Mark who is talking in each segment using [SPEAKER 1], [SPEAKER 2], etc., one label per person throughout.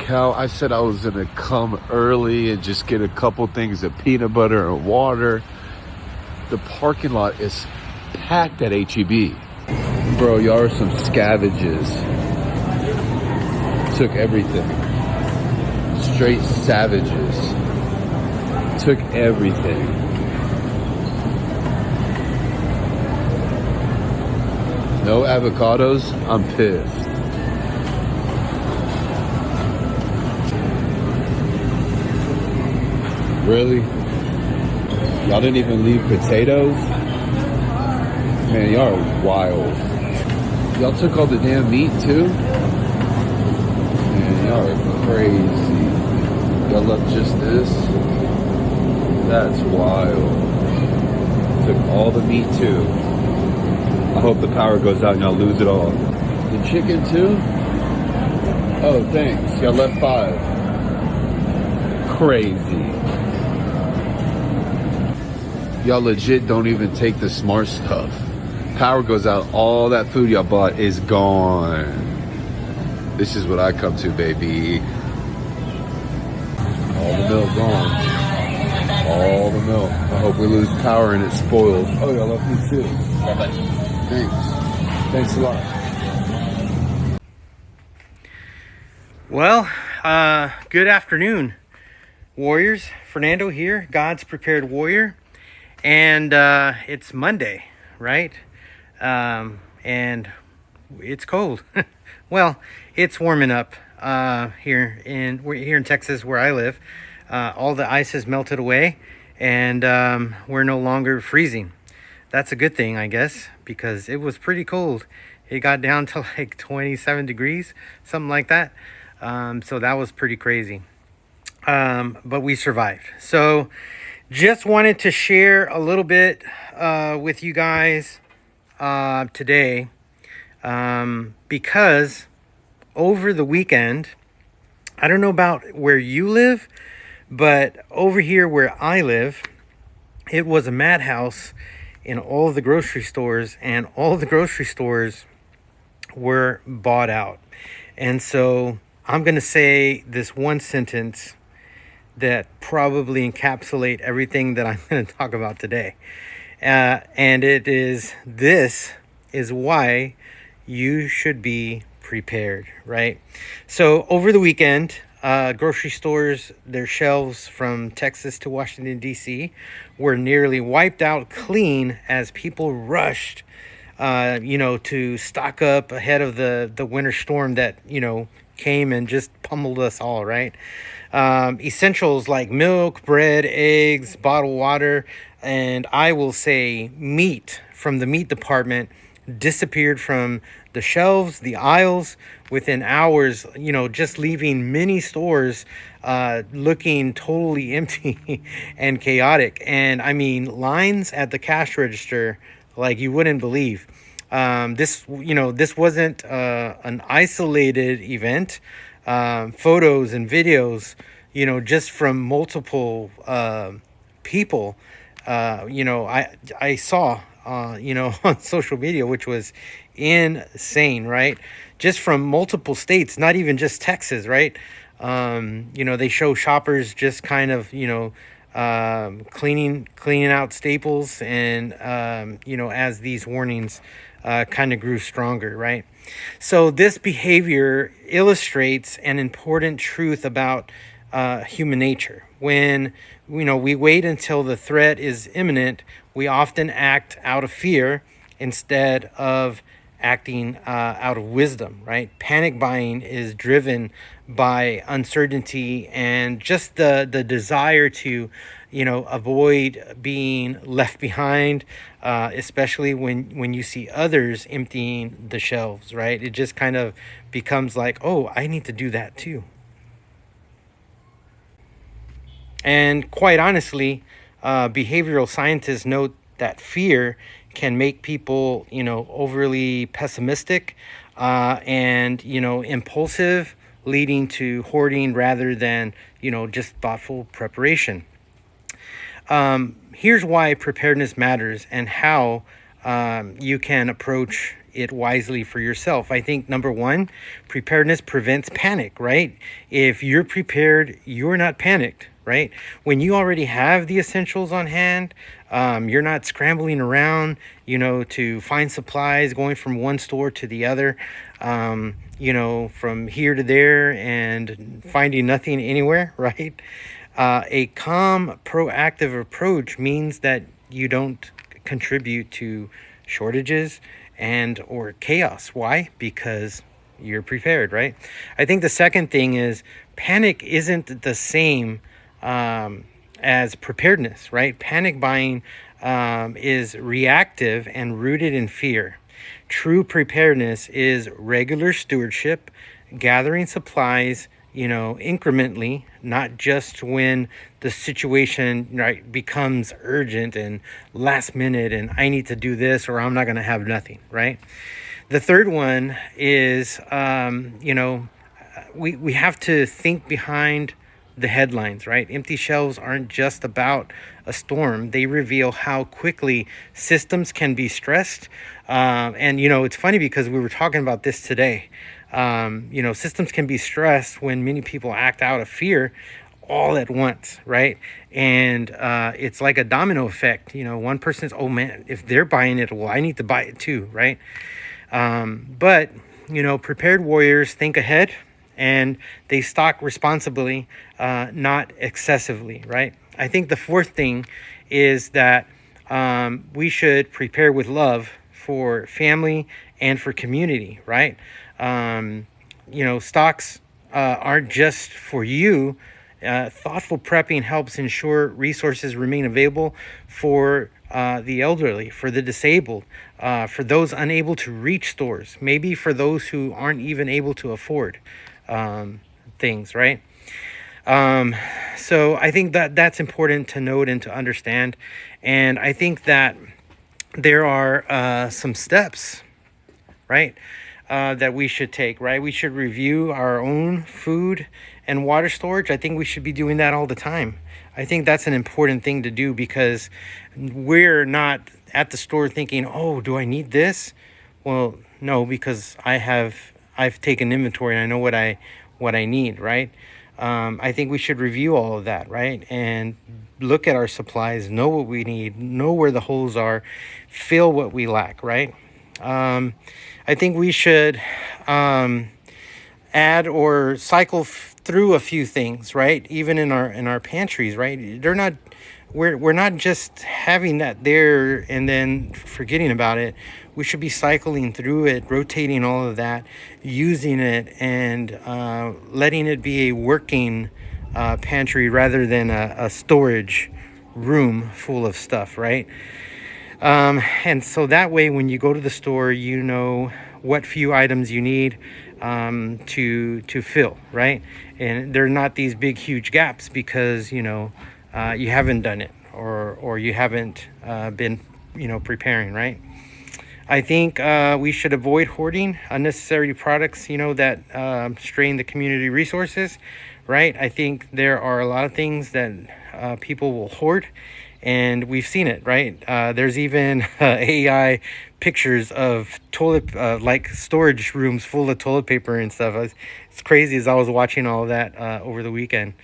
[SPEAKER 1] cow. I said I was gonna come early and just get a couple things of peanut butter and water. The parking lot is packed at HEB. Bro, y'all are some scavengers. Took everything. Straight savages. Took everything. No avocados? I'm pissed. Really? Y'all didn't even leave potatoes? Man, y'all are wild. Y'all took all the damn meat too? Man, y'all are crazy. Y'all left just this? That's wild. Took all the meat too. I hope the power goes out and y'all lose it all. The chicken too? Oh, thanks. Y'all left 5. Crazy. Y'all legit don't even take the smart stuff. Power goes out, all that food y'all bought is gone. This is what I come to, baby. All the milk gone. All the milk. I hope we lose power and it spoils. Oh, y'all love me too. Thanks. Thanks a lot.
[SPEAKER 2] Well, good afternoon, warriors. Fernando here, God's Prepared Warrior. And it's Monday, right? And it's cold. Well, it's warming up here in Texas where I live. All the ice has melted away, and we're no longer freezing. That's a good thing, I guess, because it was pretty cold. It got down to like 27 degrees, something like that. So that was pretty crazy. But we survived. So just wanted to share a little bit with you guys today because over the weekend, I don't know about where you live, but over here where I live, it was a madhouse in all of the grocery stores, and all of the grocery stores were bought out. And so I'm going to say this one sentence that probably encapsulate everything that I'm going to talk about today. And it is, this is why you should be prepared, right? So over the weekend, grocery stores, their shelves from Texas to Washington, D.C. were nearly wiped out clean as people rushed, to stock up ahead of the winter storm that, came and just pummeled us all, right? Essentials like milk, bread, eggs, bottled water, and I will say meat from the meat department disappeared from the shelves, the aisles within hours, just leaving many stores looking totally empty and chaotic. And I mean, lines at the cash register like you wouldn't believe. This wasn't an isolated event. Photos and videos, just from multiple people, I saw, on social media, which was insane, right? Just from multiple states, not even just Texas, right? They show shoppers just kind of, cleaning out staples, and, as these warnings kind of grew stronger, right? So this behavior illustrates an important truth about human nature. When, we wait until the threat is imminent, we often act out of fear instead of acting out of wisdom, right? Panic buying is driven by uncertainty and just the desire to, avoid being left behind, especially when you see others emptying the shelves, right? It just kind of becomes like, oh, I need to do that too. And quite honestly, behavioral scientists note that fear can make people, overly pessimistic and, impulsive, leading to hoarding rather than, just thoughtful preparation. Here's why preparedness matters and how you can approach, it wisely for yourself. I think number one, preparedness prevents panic, right? If you're prepared, you're not panicked, right? When you already have the essentials on hand, you're not scrambling around, to find supplies, going from one store to the other, from here to there and finding nothing anywhere, right? A calm, proactive approach means that you don't contribute to shortages and or chaos. Why? Because you're prepared, right? I think the second thing is panic isn't the same as preparedness, right? Panic buying is reactive and rooted in fear. True preparedness is regular stewardship, gathering supplies, incrementally, not just when the situation, right, becomes urgent and last minute and I need to do this or I'm not going to have nothing, right? The third one is, we have to think behind the headlines, right? Empty shelves aren't just about a storm. They reveal how quickly systems can be stressed. And it's funny because we were talking about this today. Systems can be stressed when many people act out of fear all at once, right? And it's like a domino effect. One person's, oh man, if they're buying it, well, I need to buy it too, right? But prepared warriors think ahead and they stock responsibly, not excessively, right? I think the fourth thing is that we should prepare with love for family and for community, right? Stocks aren't just for you. Thoughtful prepping helps ensure resources remain available for the elderly, for the disabled, for those unable to reach stores, maybe for those who aren't even able to afford things, right? So I think that that's important to note and to understand. And I think that there are some steps, right, that we should take, right? We should review our own food and water storage. I think we should be doing that all the time. I think that's an important thing to do because we're not at the store thinking, oh, do I need this? Well, no, because I've taken inventory and I know what I need, right? I think we should review all of that, right? And look at our supplies, know what we need, know where the holes are, fill what we lack, right? I think we should add or cycle through a few things, right? Even in our pantries, right? We're not just having that there and then forgetting about it. We should be cycling through it, rotating all of that, using it, and letting it be a working pantry rather than a storage room full of stuff, right? And so that way, when you go to the store, you know what few items you need to fill, right? And they're not these big, huge gaps because, you haven't done it or you haven't been, preparing, right? I think we should avoid hoarding unnecessary products, that strain the community resources, right? I think there are a lot of things that people will hoard, and we've seen it, right? There's even AI pictures of toilet, like storage rooms full of toilet paper and stuff. It's crazy as I was watching all of that over the weekend.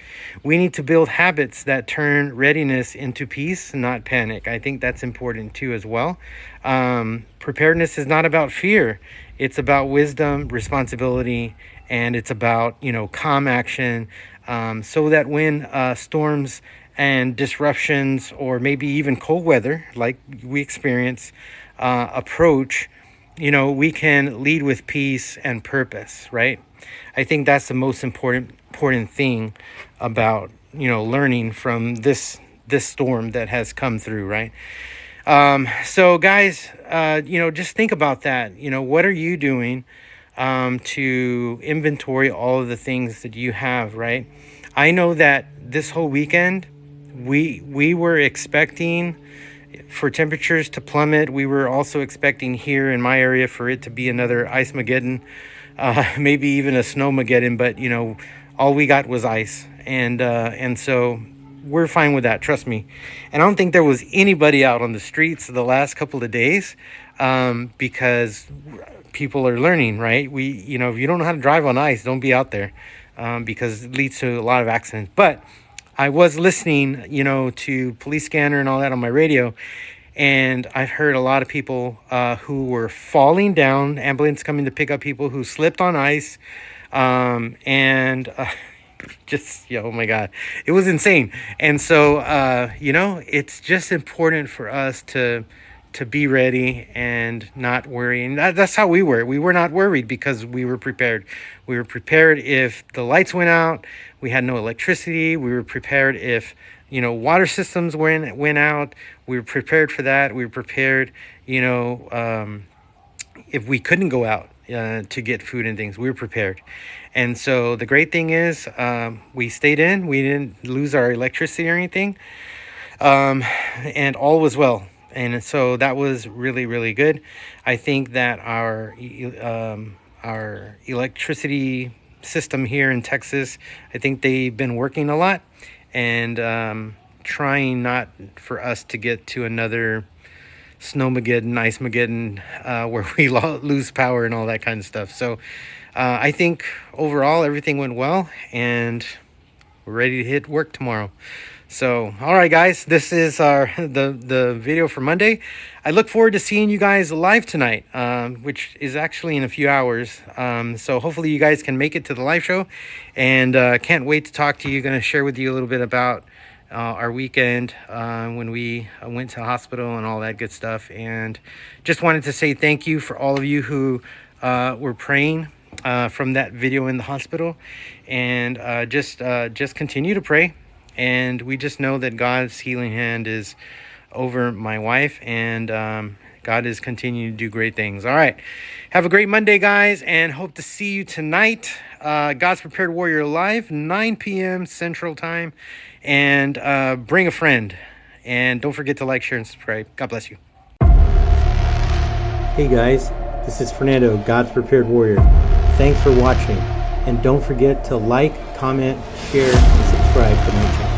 [SPEAKER 2] We need to build habits that turn readiness into peace, not panic. I think that's important too as well. Preparedness is not about fear. It's about wisdom, responsibility, and it's about, calm action, so that when storms and disruptions or maybe even cold weather like we experience approach, we can lead with peace and purpose, right? I think that's the most important thing about, learning from this storm that has come through, right? So guys, just think about that. What are you doing to inventory all of the things that you have, right? I know that this whole weekend we were expecting for temperatures to plummet. We were also expecting here in my area for it to be another ice-mageddon, maybe even a snow-mageddon, but all we got was ice. And so we're fine with that, trust me. And I don't think there was anybody out on the streets the last couple of days, because people are learning, right? If you don't know how to drive on ice, don't be out there, because it leads to a lot of accidents. But I was listening, to Police Scanner and all that on my radio, and I've heard a lot of people who were falling down, ambulance coming to pick up people who slipped on ice, and just, oh my God, it was insane. And so, it's just important for us to be ready and not worry. And that's how we were. We were not worried because we were prepared. We were prepared if the lights went out, we had no electricity. We were prepared if, water systems went out. We were prepared for that. We were prepared, if we couldn't go out to get food and things, we were prepared. And so the great thing is, we stayed in. We didn't lose our electricity or anything, and all was well. And so that was really, really good. I think that our electricity system here in Texas, I think they've been working a lot, and trying not for us to get to another snowmageddon, ice-mageddon, where we lose power and all that kind of stuff. So I think overall everything went well, and we're ready to hit work tomorrow. So, all right, guys, this is the video for Monday. I look forward to seeing you guys live tonight, which is actually in a few hours. So hopefully you guys can make it to the live show, and can't wait to talk to you. Going to share with you a little bit about our weekend when we went to the hospital and all that good stuff. And just wanted to say thank you for all of you who were praying from that video in the hospital, and just continue to pray. And we just know that God's healing hand is over my wife, and God is continuing to do great things. All right. Have a great Monday, guys, and hope to see you tonight. God's Prepared Warrior Live, 9 p.m. Central Time. And bring a friend. And don't forget to like, share, and subscribe. God bless you. Hey, guys. This is Fernando, God's Prepared Warrior. Thanks for watching. And don't forget to like, comment, share, and subscribe to my channel.